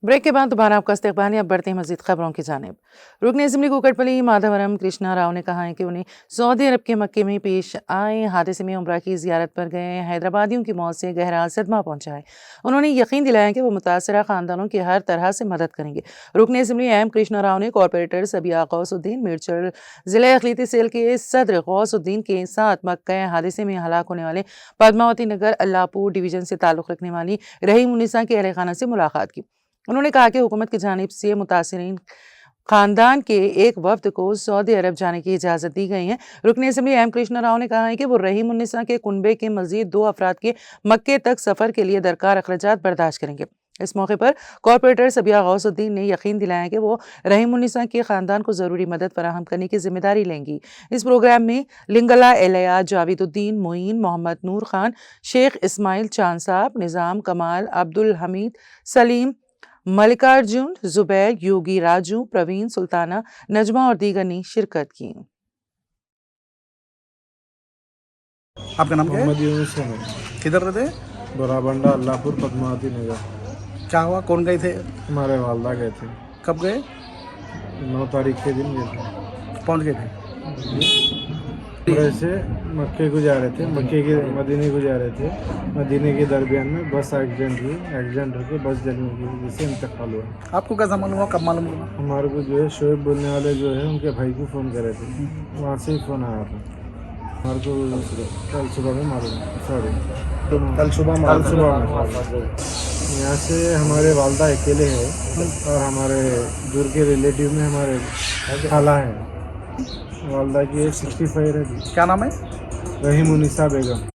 Break के बाद दोबारा आपका इस्तकबाल है। अब बढ़ते हैं मजीद खबरों की जानिब। रुकन असम्बली कुकटपली माधवरम कृष्णा राव ने कहा है कि उन्हें सऊदी अरब के मक्के में पेश आए हादसे में उम्रा की जियारत पर गए हैदराबादियों की मौत से गहरा सदमा पहुंचा है। उन्होंने यकीन दिलाया कि वो मुतासरा खानदानों की हर तरह से मदद करेंगे। रुकन असम्बली एम कृष्णा राव ने कॉरपोरेटर सबिया गौसुद्दीन मिर्चल जिला अखिलती सेल के सदर गौसुद्दीन के साथ मक्का हादसे में हलाक होने वाले पद्मावती नगर अल्लाहपुर डिवीजन से ताल्लुक़ रखने वाली रहीम उन्निसा के अहल खाना से मुलाकात की। उन्होंने कहा कि हुकूमत की जानिब से मुतासिरीन खानदान के एक वफ्द को सऊदी अरब जाने की इजाज़त दी गई है। रुकन असम्बली एम कृष्णा राव ने कहा है कि वो रहीम उन्निसा के कुनबे के मजीद 2 अफराद के मक्के तक सफ़र के लिए दरकार अखराजात बर्दाश्त करेंगे। इस मौके पर कॉरपोरेटर सबिया गौसुद्दीन ने यकीन दिलाया कि वो रहीम उन्निसा के खानदान को ज़रूरी मदद फराहम करने की जिम्मेदारी लेंगी। इस प्रोग्राम में लिंगला एलिया जाविदुद्दीन मोइन मोहम्मद नूर खान शेख इस्माइल चांद साहब निज़ाम कमाल अब्दुल हमीद सलीम मल्लिकार्जुन जुबैर योगी राजू प्रवीण सुल्ताना नजमा और दीगर ने शिरकत की। आपका नाम क्या है? मोहम्मद यूनुस है मैं। किधर रहते हैं? बोराबंडा अल्लाहपुर पद्मावती नगर। क्या हुआ? कौन गए थे? हमारे वालदा गए थे। कब गए? 9 तारीख के दिन गए थे। पहुंच गए थे? उम्रे से मक्के को जा रहे थे, मक्के के मदीने को जा रहे थे। मदीने के दरमियान में बस एक्सीडेंट हुई, एक्सीडेंट होकर बस जलने की वजह से इंतकाल हुआ। आपको कैसा मालूम हुआ? कब मालूम हुआ? हमारे को जो है शोएब बोलने वाले जो है उनके भाई को फ़ोन करे थे, वहाँ से ही फ़ोन आया था हमारे को। कल सुबह में मालूम, सॉरी कल सुबह में। यहाँ से हमारे वालदा अकेले हैं और हमारे दूर के रिलेटिव में हमारे खाला है। वालदा की एज 65 है। क्या नाम है? रहीम उन्निसा बेगम।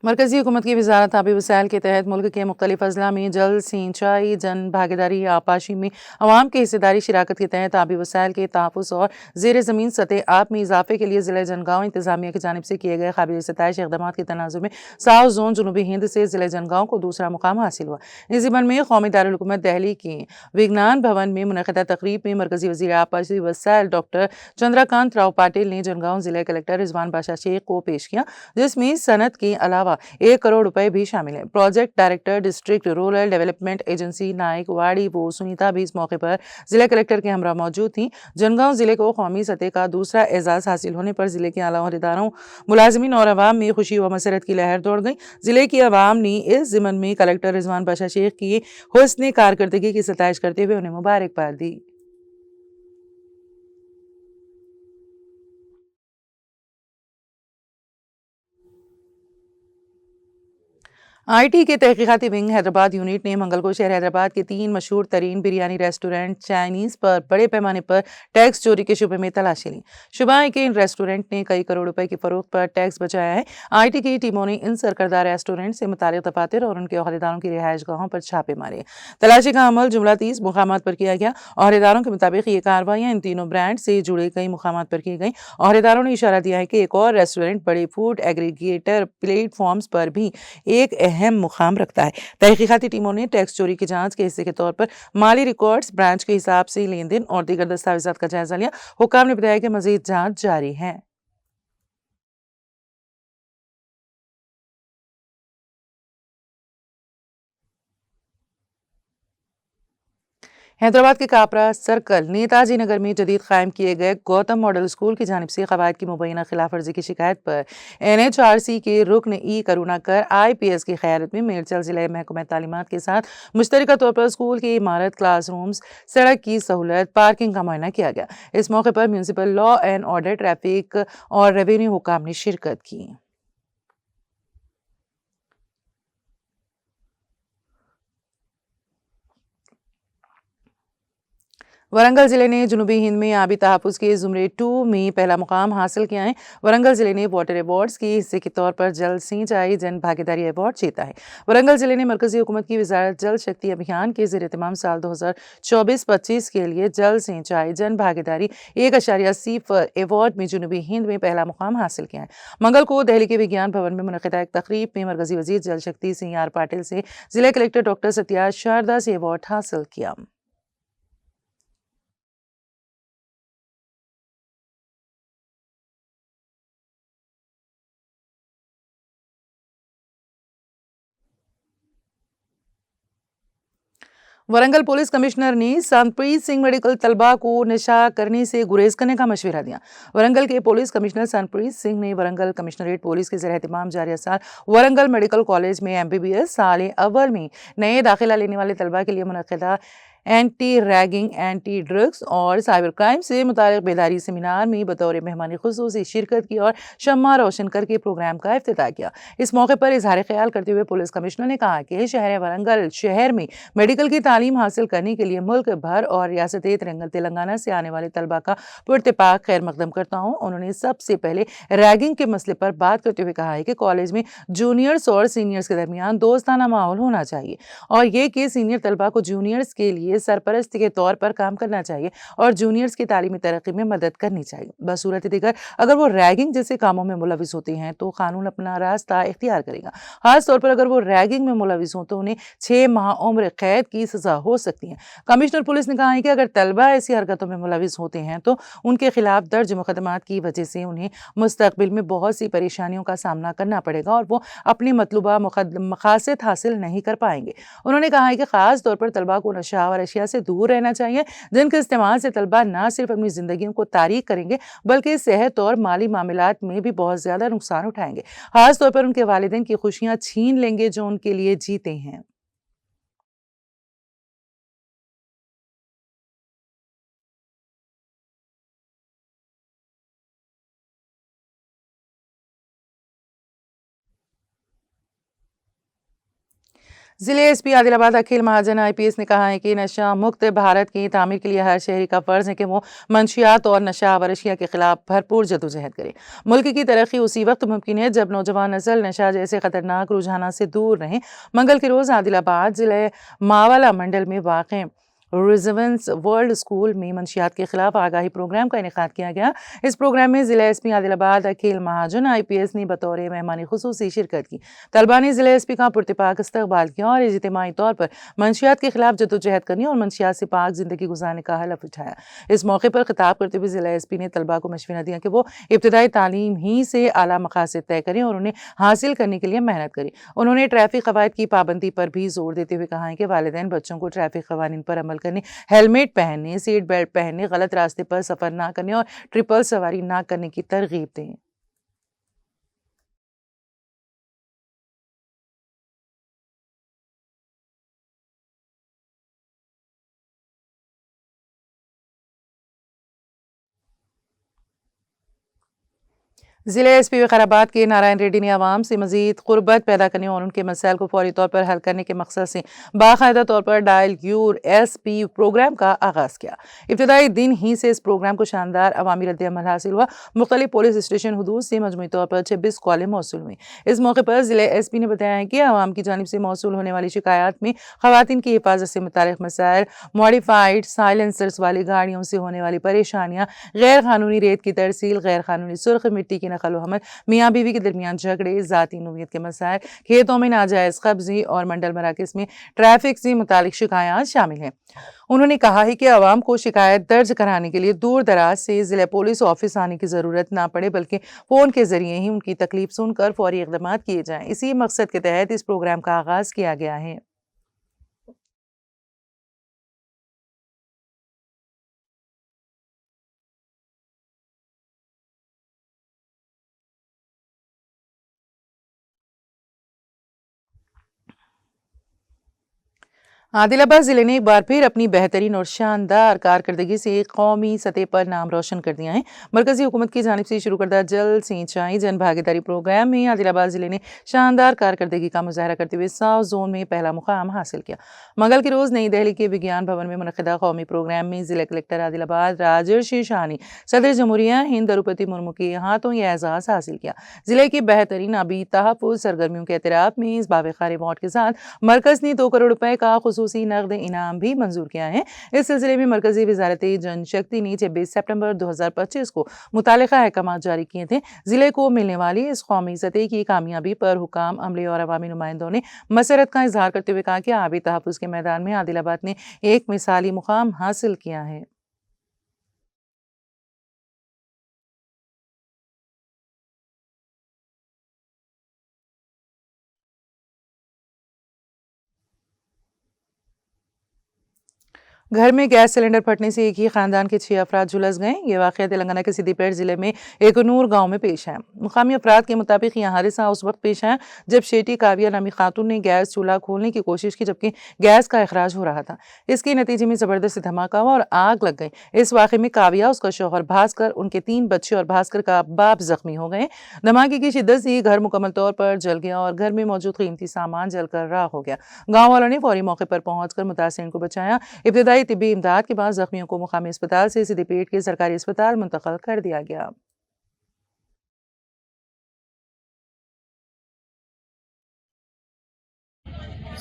मरकजी हुकूमत की वजारत आबी वसाइल के तहत मुल्क के मुख्तलिफ अजला में जल सिंचाई जन भागीदारी आपाशी में अवाम की हिस्सेदारी शिराकत के तहत आबी वसाइल के तहफ़्फ़ुज़ और ज़ेर ज़मीन सतह आब में इजाफे के लिए ज़िला जनगांव इंतजामिया की जानिब से किए गए काबिल सताइश इक़दामात के तनाज़ुर में साउथ जोन जनूबी हिंद से ज़िला जनगांव को दूसरा मुकाम हासिल हुआ। इस ज़िम्न में कौमी दारुल-हुकूमत दिल्ली के विज्ञान भवन में मुनक़िदा तक़रीब में मरकजी वज़ीर आपाशी वसाइल डॉक्टर चंद्रकांत राव पाटिल ने जनगांव ज़िला कलेक्टर रिजवान बादशाह शेख को पेश किया, जिसमें सनत के अलावा 1 करोड़ रुपए भी शामिल हैं। Project director district rural development agency Naik वाड़ी वो सुनीता भी इस मौके पर जिला कलेक्टर के हमरा मौजूद थी। जनगांव जिले को कौमी सतह का दूसरा एजाज हासिल होने पर जिले के आला ओहदेदारों, मुलाजिमीन और अवाम में खुशी व मसरत की लहर दौड़ गई। जिले की अवाम ने इस ज़िम्न में कलेक्टर रिजवान बादशाह शेख की हुस्न कारकर्दगी की सताइश करते हुए उन्हें मुबारकबाद दी। आईटी के तहकीकाती विंग हैदराबाद यूनिट ने मंगल को शहर हैदराबाद के 3 मशहूर तरीन बिरयानी रेस्टोरेंट चाइनीज पर बड़े पैमाने पर टैक्स चोरी के शुबे में तलाशी ली। शुबा है कि इन रेस्टोरेंट ने कई करोड़ रुपए की फरोख्त पर टैक्स बचाया है। आईटी की टीमों ने इन सरकर्दा रेस्टोरेंट से मुतालिक दफातर और उनके अहदेदारों की रिहाइश गाहों पर छापे मारे। तलाशी का अमल जुमला 30 मुकामात पर किया गया। अहदेदारों के मुताबिक ये कार्रवाइयाँ इन तीनों ब्रांड से जुड़े कई मुकामात पर की गई। अहदेदारों ने इशारा दिया है कि एक और रेस्टोरेंट बड़े फूड एग्रीगेटर प्लेटफॉर्म्स पर भी एक अहम मुकाम रखता है। तहकीकाती टीमों ने टैक्स चोरी की जांच के हिस्से के तौर पर माली रिकॉर्ड्स, ब्रांच के हिसाब से लेन देन और दीगर दस्तावेजात का जायजा लिया। हुक्काम ने बताया कि मजीद जांच जारी है। हैदराबाद के कापरा सर्कल नेताजी नगर में जदीद कायम किए गए गौतम मॉडल स्कूल की जानिब से कवायद की मुबैना खिलाफ वर्जी की शिकायत पर NHRC के रुकन ई करुणाकर IPS की क़यादत में मेरचल जिले महकमा तालीमात के साथ मुश्तरका तौर पर स्कूल की इमारत, क्लासरूम्स, सड़क की सहूलत, पार्किंग का मुआयना किया गया। इस मौके पर municipal law and order, traffic और रेवेन्यू हुकाम ने शिरकत की। वरंगल जिले ने जनूबी हिंद में आबी तहफ़्फ़ुज़ के ज़ुमरे 2 में पहला मुकाम हासिल किया है। वरंगल जिले ने वाटर अवार्ड्स के हिस्से के तौर पर जल सिंचाई जन भागीदारी अवार्ड जीता है। वरंगल जिले ने मरकजी हुकूमत की वजारत जल शक्ति अभियान के ज़ेर एहतमाम साल 2024-25 के लिए जल सिंचाई जन भागीदारी 1.0 अवार्ड में जनूबी हिंद में पहला मुकाम हासिल किया है। मंगल को दिल्ली के विज्ञान भवन में मुनक़िदा एक तक़रीब में मरकजी वज़ीर जल शक्ति CR पाटिल से जिला कलेक्टर डॉक्टर सत्या शारदा से अवार्ड हासिल किया। वरंगल पुलिस कमिश्नर ने संतप्रीत सिंह मेडिकल तलबा को नशा करने से गुरेज करने का मशवरा दिया। वरंगल के पुलिस कमिश्नर संतप्रीत सिंह ने वरंगल कमिश्नरेट पुलिस के ज़ेर एहतमाम जारी साल वरंगल मेडिकल कॉलेज में MBBS साल अव्वल में नए दाखिला लेने वाले तलबा के लिए मुनक्किदा एंटी रैगिंग, एंटी ड्रग्स और साइबर क्राइम से मुतालिक बेदारी सेमिनार में बतौर मेहमान खुसूसी शिरकत की और शम्मा रोशन करके प्रोग्राम का इफ्तिताह किया। इस मौके पर इजहार ख्याल करते हुए पुलिस कमिश्नर ने कहा कि शहर वरंगल शहर में मेडिकल की तालीम हासिल करने के लिए मुल्क भर और रियासत तेलंगाना से आने वाले तलबा का पुरतपाक खैर मकदम करता हूँ। उन्होंने सबसे पहले रैगिंग के मसले पर बात करते हुए कहा है कि कॉलेज में जूनियर्स और सीनियर्स के दरमियान दोस्ताना माहौल होना चाहिए और ये कि सीनियर तलबा को जूनियर्स के लिए सरपरस्त के तौर पर काम करना चाहिए और जूनियर्स की तालीमी तरक्की में मदद करनी चाहिए। बसूरत दीगर अगर वो रैगिंग जैसे कामों में मुलविस होते हैं तो कानून अपना रास्ता इख्तियार करेगा। खास तौर पर अगर वो रैगिंग में मुलविस हों तो उन्हें 6 माह उम्र कैद की सजा हो सकती है। कमिश्नर पुलिस ने कहा है कि अगर तलबा ऐसी हरकतों में मुलविस होते हैं तो उनके खिलाफ दर्ज मुकदमात की वजह से उन्हें मुस्तकबिल में बहुत सी परेशानियों का सामना करना पड़ेगा और वो अपनी मतलूबा मकासद हासिल नहीं कर पाएंगे। उन्होंने कहा है कि खास तौर पर तलबा को नशा और अशिया से दूर रहना चाहिए जिनके इस्तेमाल से तलबा ना सिर्फ अपनी जिंदगियों को तारीक करेंगे बल्कि सेहत और माली मामलात में भी बहुत ज्यादा नुकसान उठाएंगे। खास तौर पर उनके वालिदैन की खुशियां छीन लेंगे जो उनके लिए जीते हैं। जिले एसपी आदिलाबाद अखिल महाजन IPS ने कहा है कि नशा मुक्त भारत की तामीर के लिए हर शहरी का फर्ज है कि वो मंशियात और नशा व अशिया के खिलाफ भरपूर जदोजहद करे। मुल्क की तरक्की उसी वक्त मुमकिन है जब नौजवान नस्ल नशा जैसे खतरनाक रुझाना से दूर रहे। मंगल के रोज आदिलाबाद जिले मावाला मंडल में वाक़ रिजवेंस वर्ल्ड स्कूल में मंशियात के खिलाफ आगाही प्रोग्राम का इनेकाद किया गया। इस प्रोग्राम में जिला एसपी आदिलाबाद अखिल महाजन IPS ने बतौर मेहमानी खुसूसी शिरकत की। तलबा ने जिला एसपी का पुरतपाक इस्तकबाल किया और इज्तिमाई तौर पर मंशियात के खिलाफ जदोजहद करने और मंशियात से पाक जिंदगी गुजारने का हलफ उठाया। इस मौके पर खिताब करते हुए जिला एसपी ने तलबा को मशवरा दिया कि वो इब्तदाई तालीम ही से आला मकासद तय करें और उन्हें हासिल करने के लिए मेहनत करें। उन्होंने ट्रैफिक कवायद की पाबंदी पर भी जोर देते हुए कहा है कि वालिदैन बच्चों को ट्रैफिक कवानीन पर अमल करने, हेलमेट पहनने, सीट बेल्ट पहनने, गलत रास्ते पर सफर ना करने और ट्रिपल सवारी ना करने की तरगीब दें। जिले एसपी विकाराबाद के नारायण रेड्डी ने आवाम से मजीद गुर्बत पैदा करने और उनके मसाइल को फौरी तौर पर हल करने के मकसद से बाकायदा तौर पर डायल यूर SP प्रोग्राम का आगाज़ किया। इब्तदाई दिन ही से इस प्रोग्राम को शानदार अवामी रद्द-ए-अमल हासिल हुआ। मुख्तलिफ पुलिस स्टेशन हदूद से मजमूई तौर पर 26 कॉलें मौसूल हुई। इस मौके पर जिले SP ने बताया है कि आवाम की जानिब से मौसूल होने वाली शिकायत में खवातीन की हिफाजत से मुताल्लिक़ मसाइल, मॉडिफाइड साइलेंसर्स वाली गाड़ियों से होने वाली परेशानियाँ, गैर कानूनी रेत की तरसील, गैर कानूनी सुर्ख मिट्टी की नकल व हमल, मियाँ बीवी के दरमियान झगड़े, ज़ाती नोयत के मसाइल, खेतों में नाजायज़ कब्ज़े और मंडल मराकज़ में ट्रैफिक से मुतालिक शिकायत शामिल हैं। उन्होंने कहा है कि आवाम को शिकायत दर्ज कराने के लिए दूर दराज से जिला पुलिस ऑफिस आने की ज़रूरत ना पड़े बल्कि फ़ोन के ज़रिए ही उनकी तकलीफ सुनकर फौरी इक़दाम किए जाएँ। इसी मकसद के तहत इस प्रोग्राम का आगाज़ किया गया है। आदिलाबाद जिले ने एक बार फिर अपनी बेहतरीन और शानदार कारकर्दगी से कौमी सतह पर नाम रोशन कर दिया है। मरकजी हुकूमत की जानिब से शुरू करदा जल सिंचाई जन भागीदारी प्रोग्राम में आदिलाबाद जिले ने शानदार कारकर्दगी का मुजाहरा करते हुए साउथ जोन में पहला मुकाम हासिल किया। मंगल के रोज नई दिल्ली के विज्ञान भवन में मुनक़िदा कौमी प्रोग्राम में जिला कलेक्टर आदिलाबाद राजर्षि शाह ने सदर जमहूरिया हिंद द्रौपदी मुर्मू के हाथों यह एजाज़ हासिल किया। जिले की बेहतरीन आबी तहफ़्फ़ुज़ सरगर्मियों के एतराफ़ में इस बावक़ार अवार्ड के साथ मरकज़ ने 2 करोड़ रुपए का खुसूसी नकद इनाम भी मंजूर किया है। इस सिलसिले में मरकजी वजारत जनशक्ति ने 26 सितंबर 2025 को मुतालिका अहकामात जारी किए थे। जिले को मिलने वाली इस कौमी सतह की कामयाबी पर हुकाम, अमले और अवामी नुमाइंदों ने मसरत का इजहार करते हुए कहा कि आबी तहफ़्फ़ुज़ के मैदान में आदिलाबाद ने एक मिसाली मुकाम हासिल किया है। घर में गैस सिलेंडर फटने से एक ही खानदान के 6 अफराद झुलस गए। ये वाकया तेलंगाना के सिद्दीपेट जिले में एकनूर गांव में पेश आया। मुकामी अफराद के मुताबिक यह हादसा उस वक्त पेश आया जब शेटी काविया नामी खातून ने गैस चूल्हा खोलने की कोशिश की, जबकि गैस का अखराज हो रहा था। इसके नतीजे में जबरदस्त धमाका हुआ और आग लग गई। इस वाकये में काविया, उसका शौहर भास्कर, उनके 3 बच्चे और भास्कर का बाप जख्मी हो गए। धमाके की शिद्दत से घर मुकम्मल तौर पर जल गया और घर में मौजूद कीमती सामान जलकर राख हो गया। गाँव वालों ने फौरी मौके पर पहुंचकर मुतासिरीन को बचाया। इब्तदाई तिब्बी इमदाद के बाद जख्मियों को मुकामी अस्पताल से सिद्दीपेट के सरकारी अस्पताल मुंतकिल कर दिया गया।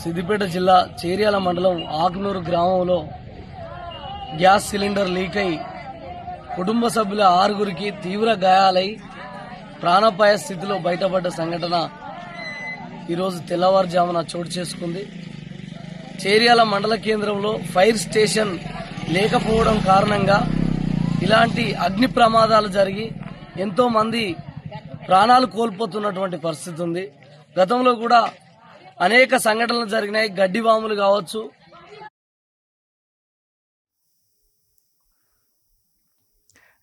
సిద్దిపేట జిల్లా చేర్యాల మండలం ఆకునూరు గ్రామంలో గ్యాస్ సిలిండర్ లీక్ అయి కుటుంబ సభ్యుల 6గురికి తీవ్ర గాయాలై ప్రాణాపాయ స్థితిలో బయటపడ్డ సంఘటన ఈరోజు తెల్లవారుజామున చోటు చేసుకుంది. చేర్యాల మండల కేంద్రంలో ఫైర్ స్టేషన్ లేకపోవడం కారణంగా ఇలాంటి అగ్ని ప్రమాదాలు జరిగి ఎంతో మంది ప్రాణాలు కోల్పోతున్నటువంటి పరిస్థితి ఉంది. గతంలో కూడా అనేక సంఘటనలు జరిగినాయి. గడ్డి వాములు కావచ్చు,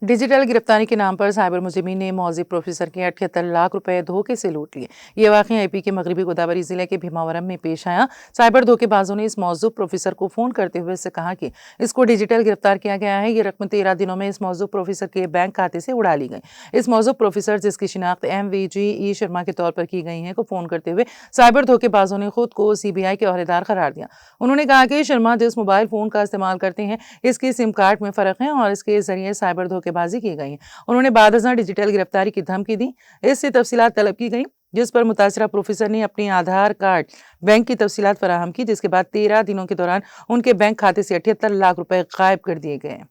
डिजिटल गिरफ्तारी के नाम पर साइबर मुजरिमीन ने मौजी प्रोफेसर के 78 लाख रुपए धोखे से लूट लिए। ये वाकया एपी के मगरबी गोदावरी जिले के भीमावरम में पेश आया। साइबर धोखेबाजों ने इस मौजूद प्रोफेसर को फोन करते हुए इससे कहा कि इसको डिजिटल गिरफ्तार किया गया है। ये रकम 13 दिनों में इस मौजूद प्रोफेसर के बैंक खाते से उड़ा ली गई। इस मौजूद प्रोफेसर, जिसकी शिनाख्त MVG शर्मा के तौर पर की गई है, को फोन करते हुए साइबर धोखेबाजों ने खुद को CBI के अहदेदार करार दिया। उन्होंने कहा कि शर्मा जिस मोबाइल फोन का इस्तेमाल करते हैं, इसकी सिम कार्ड में फर्क है और इसके जरिए साइबर धोखेबाजी की गई है। उन्होंने बादशाह डिजिटल गिरफ्तारी की धमकी दी। इससे तफसीलात तलब की गई, जिस पर मुतासरा प्रोफेसर ने अपने आधार कार्ड, बैंक की तफसीलात फराहम की, जिसके बाद 13 दिनों के दौरान उनके बैंक खाते से 78 लाख रुपए गायब कर दिए गए।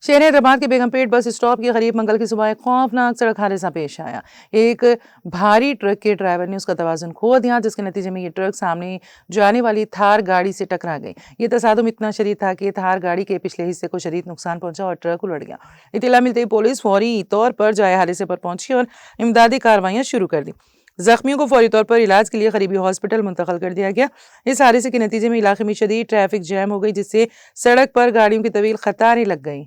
शहर हैदराबाद के बेगमपेट बस स्टॉप के करीब मंगल की सुबह एक खौफनाक सड़क हादसा पेश आया। एक भारी ट्रक के ड्राइवर ने उसका तवाज़ुन खो दिया, जिसके नतीजे में ये ट्रक सामने जाने वाली थार गाड़ी से टकरा गई। ये तसादुम इतना शदीद था कि थार गाड़ी के पिछले हिस्से को शदीद नुकसान पहुंचा और ट्रक उलट गया। इत्तला मिलते ही पुलिस फौरी तौर पर जाए हादसे पर पहुंची और इमदादी कार्रवाइयां शुरू कर दी। जख्मियों को फौरी तौर पर इलाज के लिए करीबी हॉस्पिटल मुंतकिल कर दिया गया। इस हादसे के नतीजे में इलाके में शदीद ट्रैफिक जैम हो गई, जिससे सड़क पर गाड़ियों की तवील कतारें लग गई।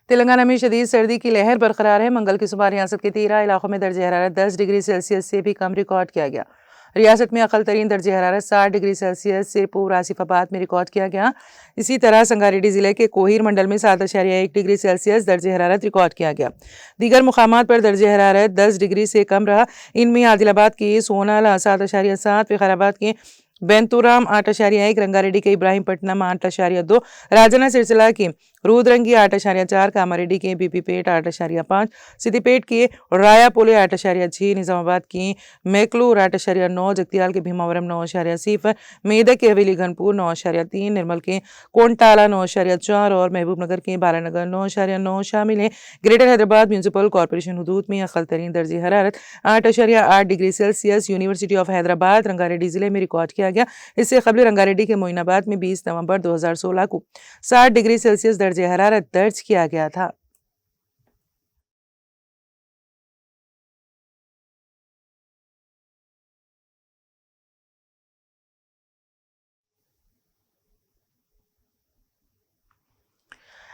तेलंगाना में शदीद सर्दी की लहर बरकरार है। मंगल की सुबह रियासत के 13 इलाकों में दर्ज हरारत 10 डिग्री सेल्सियस से भी कम रिकॉर्ड किया गया। रियासत में अकल तरीन दर्ज हरारत 60 डिग्री सेल्सियस सिरपुर आसिफाबाद में रिकॉर्ड किया गया। इसी तरह संगारेड्डी जिले के कोहिर मंडल में 7.1 डिग्री सेल्सियस दर्ज हरारत रिकॉर्ड किया गया। दीगर मुकामात पर दर्ज हरारत 10 डिग्री से कम रहा। इनमें आदिलाबाद के सोनाला 7.7, विकाराबाद के बेंतुराम 8.1, रंगारेड्डी के इब्राहिमपट्टनम 8.2, राजन्ना सिरसिला की रुद्रंगी 8.4, कामारेड्डी के बीपीपेट 8.5, सिद्दीपेट के रायापोले 8.6, निजामाबाद की मैकलूर 8.9, जगतियाल के भीमावरम 9.0, मेदक के हवेली घनपुर 9.3, निर्मल के कोंटाला 9.4 और महबूबनगर के बालानगर 9.9 शामिल है। ग्रेटर हैदराबाद म्यूनिसिपल कॉर्पोरेशन हुदूद में अकल तरीन दर्ज हरारत 8.8 degree Celsius university of Hyderabad Rangareddy जिले में रिकॉर्ड किया गया। इससे कबल रंगारेड्डी के मोइनाबाद में 20 नवंबर 2016 को 60 डिग्री सेल्सियस दर्ज हरारत दर्ज किया गया था।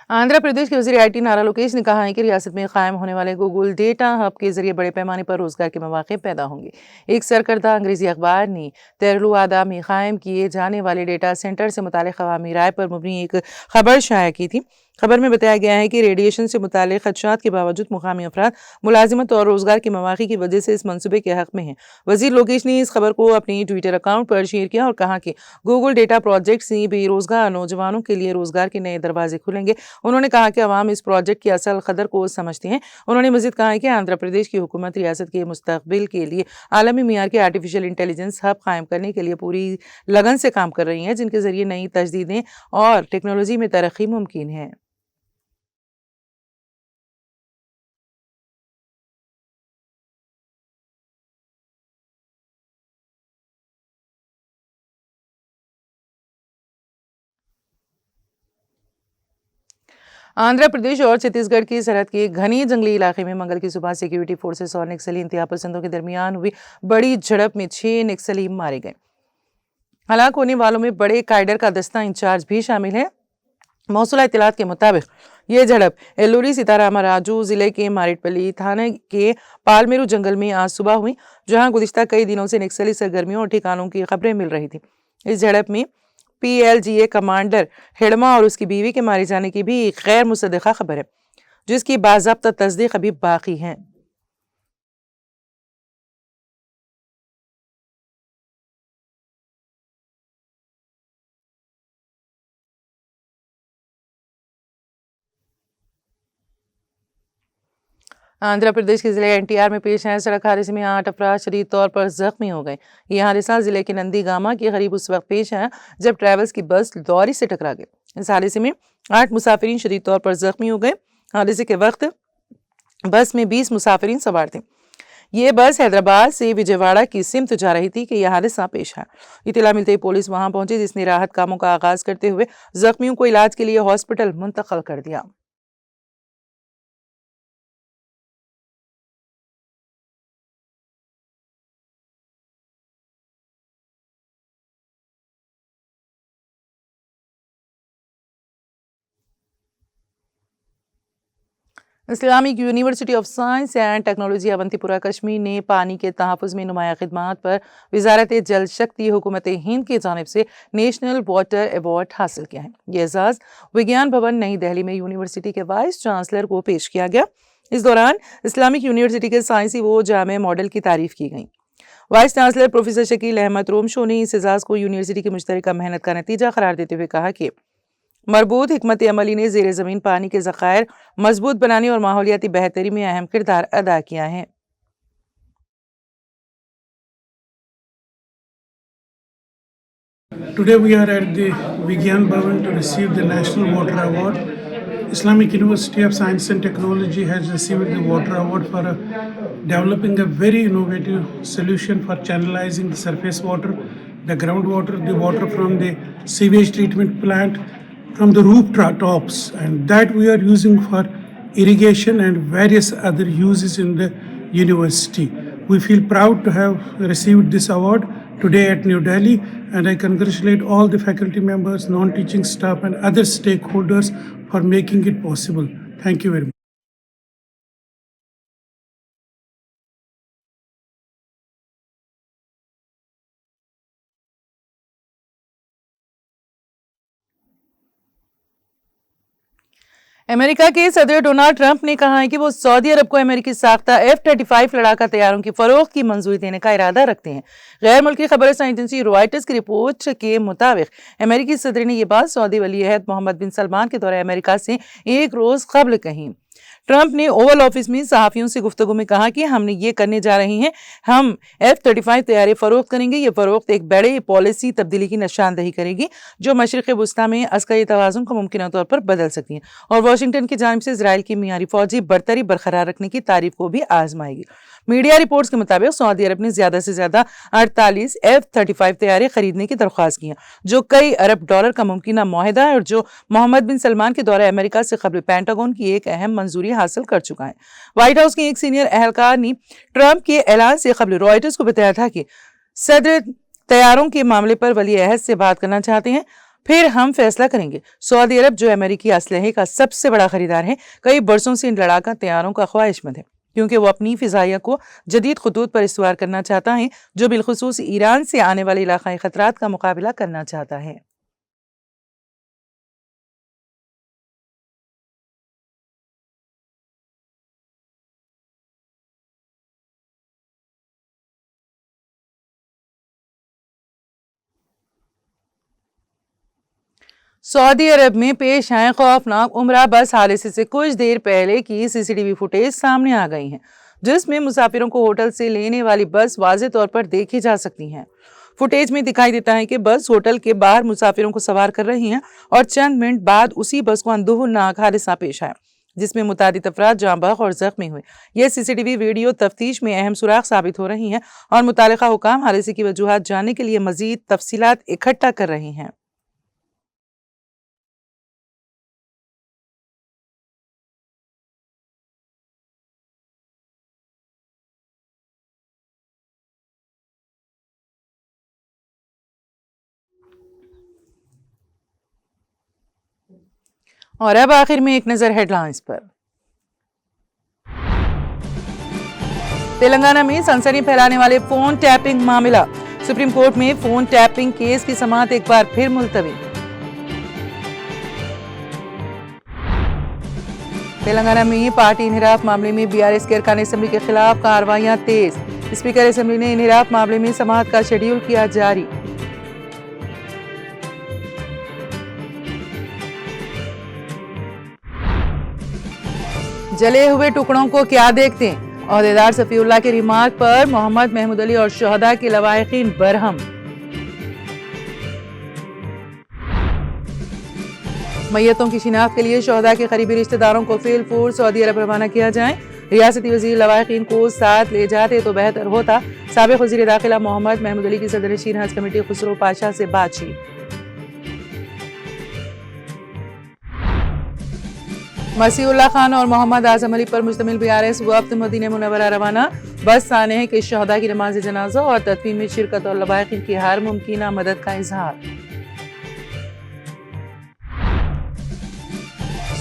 आंध्र प्रदेश के वज़ीर IT नारा लोकेश ने कहा है कि रियासत में कायम होने वाले गूगल डेटा हब के जरिए बड़े पैमाने पर रोजगार के मौके पैदा होंगे। एक सरकर्दा अंग्रेजी अखबार ने तेरलुआदा में कायम किए जाने वाले डेटा सेंटर से मुतालिक अवामी राय पर मबनी एक खबर शाया की थी। खबर में बताया गया है कि रेडिएशन से मुतालिक खदशात के बावजूद मुकामी अफराद मुलाजिमत और रोजगार के मौके की वजह से इस मंसूबे के हक में हैं। वज़ीर लोकेश ने इस खबर को अपनी ट्विटर अकाउंट पर शेयर किया और कहा कि गूगल डेटा प्रोजेक्ट से बेरोजगार नौजवानों के लिए रोजगार के नए दरवाजे खुलेंगे। उन्होंने कहा कि अवाम इस प्रोजेक्ट की असल कदर को समझते हैं। उन्होंने मजीद कहा है कि आंध्र प्रदेश की हुकूमत रियासत के मुस्तकबिल के लिए आलमी मियार के आर्टिफिशियल इंटेलिजेंस हब कायम करने के लिए पूरी लगन से काम कर रही है, जिनके जरिए नई तजदीदें और टेक्नोलॉजी में तरक्की मुमकिन है। आंध्र प्रदेश और छत्तीसगढ़ की सरहद के घने जंगली इलाके में मंगल की सुबह सिक्योरिटी फोर्सेस और नक्सली इंतहा पसंदों के दरमियान हुई बड़ी झड़प में 6 नक्सली मारे गए। हलाक होने वालों में बड़े कायडर का दस्ता इंचार्ज भी शामिल है। मौसूला इत्तलात के मुताबिक ये झड़प एल्लूरी सीतारामा राजू जिले के मारेटपल्ली थाने के पालमेरू जंगल में आज सुबह हुई, जहां गुज़िश्ता कई दिनों से नक्सली सरगर्मियों और ठिकानों की खबरें मिल रही थी। इस झड़प में PLGA कमांडर हिडमा और उसकी बीवी के मारे जाने की भी एक गैर मुसद्दक़ा खबर है, जिसकी बाज़ाब्ता तस्दीक अभी बाकी है। आंध्र प्रदेश के जिले NTR में पेश आए सड़क हादसे में 8 अफराद शदीद तौर पर जख्मी हो गए। यह हादसा जिले के नंदीगामा के करीब उस वक्त पेश आया जब ट्रैवल्स की बस लॉरी से टकरा गई। इस हादसे में 8 मुसाफिरीन शदीद तौर पर जख्मी हो गए। हादसे के वक्त बस में 20 मुसाफिरीन सवार थे। ये बस हैदराबाद से विजयवाड़ा की सिमत जा रही थी कि यह हादसा पेश आया। इत्तला मिलते ही पुलिस वहां पहुंची, जिसने राहत कामों का आगाज करते हुए जख्मियों को इलाज के लिए हॉस्पिटल मुंतकिल कर दिया। Islamic University of Science and Technology Avantipura Kashmir ने पानी के तहफ़्फ़ुज़ में नुमाया खिदमात पर वज़ारत जल शक्ति हुकूमत हिंद की जानिब से नेशनल वाटर अवार्ड हासिल किया है। यह एजाज़ विज्ञान भवन नई दिल्ली में यूनिवर्सिटी के वाइस चांसलर को पेश किया गया। इस दौरान इस्लामिक यूनिवर्सिटी के साइंसी व जामे मॉडल की तारीफ की गई। Vice chancellor professor Shakeel Ahmad Romshoo ने इस एजाज़ को यूनिवर्सिटी की मुश्तरका मेहनत का नतीजा करार देते हुए कहा कि मरबूत हिकमत अमली ने ज़ेर ज़मीन पानी के ज़खायर मजबूत बनाने और माहौलियाती बेहतरी में अहम किरदार अदा किया है। Today we are at the Vigyan Bhavan to receive the National Water Award. Islamic University of Science and Technology has received the Water Award for developing a very innovative solution for channelizing the surface water, the groundwater, the water from the sewage treatment plant, from the rooftops, and that we are using for irrigation and various other uses in the university. We feel proud to have received this award today at New Delhi, and I congratulate all the faculty members, non-teaching staff and other stakeholders for making it possible. Thank you very much. America के सदर Donald Trump ने कहा है कि वो Saudi अरब को अमेरिकी साख्ता F-35 लड़ाका तैयारों की फरोख्त की मंजूरी देने का इरादा रखते हैं। गैर मुल्की खबरसां एजेंसी रॉयटर्स की रिपोर्ट के मुताबिक अमेरिकी सदर ने यह बात सऊदी वली अहद मोहम्मद बिन सलमान के दौरे अमेरिका से एक रोज कबल कही। ट्रंप ने ओवल ऑफिस में सहाफियों से गुफ्तगू में कहा कि हमने ये करने जा रहे हैं, हम F-35 तैयारी फरोख्त करेंगे। ये फरोख्त एक बड़े पॉलिसी तब्दीली की निशानदही करेगी जो मशरिक़ वुस्ता में अस्करी तवाज़ुन को मुमकिन तौर पर बदल सकती है और वाशिंगटन की जानिब से इजराइल की मियारी फौजी बरतरी बरकरार रखने की तारीफ को भी आजमाएगी। मीडिया रिपोर्ट्स के मुताबिक सऊदी अरब ने ज्यादा से ज्यादा 48 F-35 तैयारी खरीदने की दरख्वास्त की है, जो कई अरब डॉलर का मुमकिन मुआहदा है और जो मोहम्मद बिन सलमान के दौरे अमेरिका से कबल पेंटागन की एक अहम मंजूरी हासिल कर चुका है। व्हाइट हाउस के एक सीनियर अहलकार ने ट्रंप के ऐलान से कबल रॉयटर्स को बताया था कि सदर तैयारों के मामले पर वली अहद से बात करना चाहते हैं, फिर हम फैसला करेंगे। सऊदी अरब जो अमेरिकी असलहे का सबसे बड़ा खरीदार है, कई बरसों से इन लड़ाका तैयारों का ख्वाहिशमंद है, क्योंकि वो अपनी फिजाइया को जदीद खतूत पर इस्तवार करना चाहता है, जो बिलखुसूस ईरान से आने वाले इलाकाई खतरात का मुकाबला करना चाहता है। सऊदी अरब में पेश आए खौफनाक उमरा बस हादसे से कुछ देर पहले की CCTV फुटेज सामने आ गई है, जिसमें मुसाफिरों को होटल से लेने वाली बस वाज़े तौर पर देखी जा सकती है। फुटेज में दिखाई देता है कि बस होटल के बाहर मुसाफिरों को सवार कर रही है और चंद मिनट बाद उसी बस को अंदोहनाक हादसा पेश आया, जिसमें मुतादिद अफराद जाँ बहक और जख्मी हुए। यह CCTV वीडियो तफ्तीश में अहम सुराग साबित हो रही है और मुतालिका हुकाम हादसे की वजूहात जानने के लिए मजीद तफसीलात इकट्ठा कर रहे हैं। और अब आखिर में एक नजर हेडलाइंस पर। तेलंगाना में सनसनी फैलाने वाले फोन टैपिंग मामला, सुप्रीम कोर्ट में फोन टैपिंग केस की समाअत एक बार फिर मुलतवी। तेलंगाना में पार्टी इन्हिराफ मामले में बीआरएस के अरकान असेंबली के खिलाफ कार्रवाइयां तेज, स्पीकर असेंबली ने इन्हिराफ मामले में समाअत का शेड्यूल किया जारी। जले हुए टुकड़ों को क्या देखते हैं, ओहदेदार सफीउल्लाह के रिमार्क पर मोहम्मद महमूद अली और शोहदा के लवाहिकीन बरहम। मैयतों की शिनाख्त के लिए शोहदा के करीबी रिश्तेदारों को फिल फूड सऊदी अरब रवाना किया जाए, रियासती वजीर लवाहिकीन को साथ ले जाते तो बेहतर होता। साबिक वजीर दाखिला मोहम्मद महमूद अली की सदरनशीन हज कमेटी खुसरो पाशा से बातचीत। मसीउल्लाह खान और मोहम्मद आजम अली पर मुश्तमिल बीआरएस वफ्द मदीना मुनव्वरा रवाना, बस सानेह के शहदा की नमाज जनाजा और तदफीन में शिरकत और लवाहिकीन की हर मुमकिना मदद का इजहार।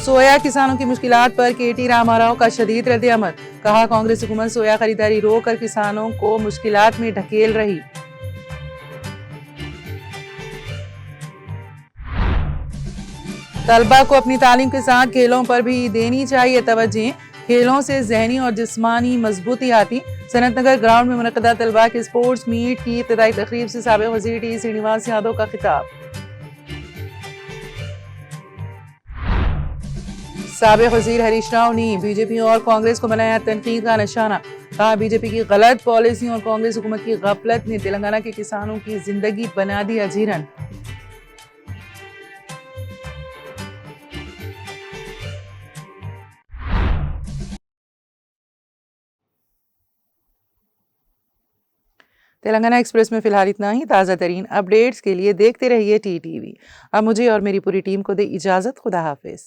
सोया किसानों की मुश्किलात पर केटी रामाराव का शदीद रद्द-ए-अमल, कहा कांग्रेस हुकूमत सोया खरीदारी रोककर किसानों को मुश्किलात में ढकेल रही। तलबा को अपनी तालीम के साथ खेलों पर भी देनी चाहिए तवज्जो, खेलों से जहनी और जिस्मानी मजबूती आती। सनत नगर ग्राउंड में मुनक़दा तलबा के स्पोर्ट्स मीट की इब्तिदाई तकरीब से साबिक़ वज़ीर टी श्रीनिवास यादव का खिताब। साबिक़ वज़ीर हरीश राव ने बीजेपी और कांग्रेस को बनाया तनकीद का निशाना, कहा बीजेपी की गलत पॉलिसी और कांग्रेस हुकूमत की गफलत ने तेलंगाना के किसानों की जिंदगी बना दी अजीरन। तेलंगाना एक्सप्रेस में फिलहाल इतना ही। ताज़ा तरीन अपडेट्स के लिए देखते रहिए TTV। अब मुझे और मेरी पूरी टीम को दे इजाज़त। खुदा हाफिज।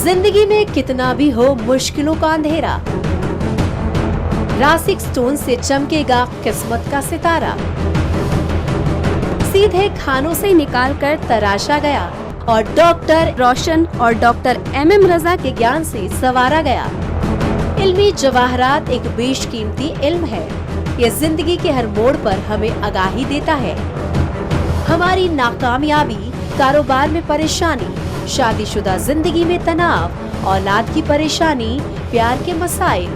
जिंदगी में कितना भी हो मुश्किलों का अंधेरा, रासिक स्टोन से चमकेगा किस्मत का सितारा। सीधे खानों से निकाल कर तराशा गया और डॉक्टर रोशन और डॉक्टर MM रजा के ज्ञान से संवारा गया। इल्मी जवाहरात एक बेशकीमती इल्म है, ये जिंदगी के हर मोड़ पर हमें आगाही देता है। हमारी नाकामयाबी, कारोबार में परेशानी, शादीशुदा जिंदगी में तनाव, औलाद की परेशानी, प्यार के मसाइल,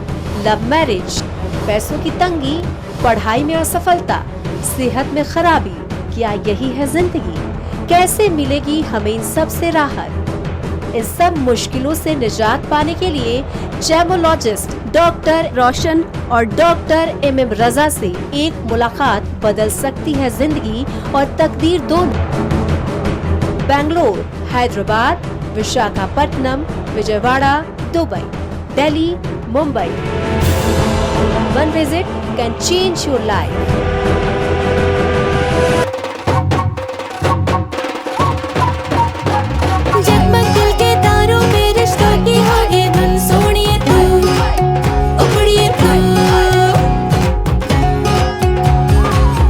लव मैरिज, पैसों की तंगी, पढ़ाई में असफलता, सेहत में खराबी, क्या यही है जिंदगी? कैसे मिलेगी हमें इन सब से राहत? इन सब मुश्किलों से निजात पाने के लिए जेमोलॉजिस्ट डॉक्टर रोशन और डॉक्टर MM रजा से एक मुलाकात बदल सकती है जिंदगी और तकदीर दोनों। Bangalore, Hyderabad, Visakhapatnam, Vijayawada, Dubai, Delhi, Mumbai. One visit can change your life. जगमग दिल के तारों में रिश्तों की होगी धुन, सोनिए तू, उपड़िए तू,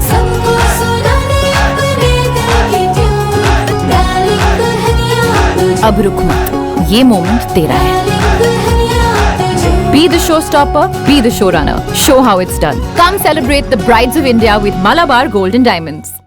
सबको सुनाने अपने दिल की ट्यून, डार्लिंग दुल्हनिया तुझे, अब रुक मत, ये मोमेंट तेरा है। डार्लिंग दुल्हनिया तुझे। Be the showstopper, be the showrunner. Show how it's done. Come celebrate the brides of India with Malabar Gold and Diamonds.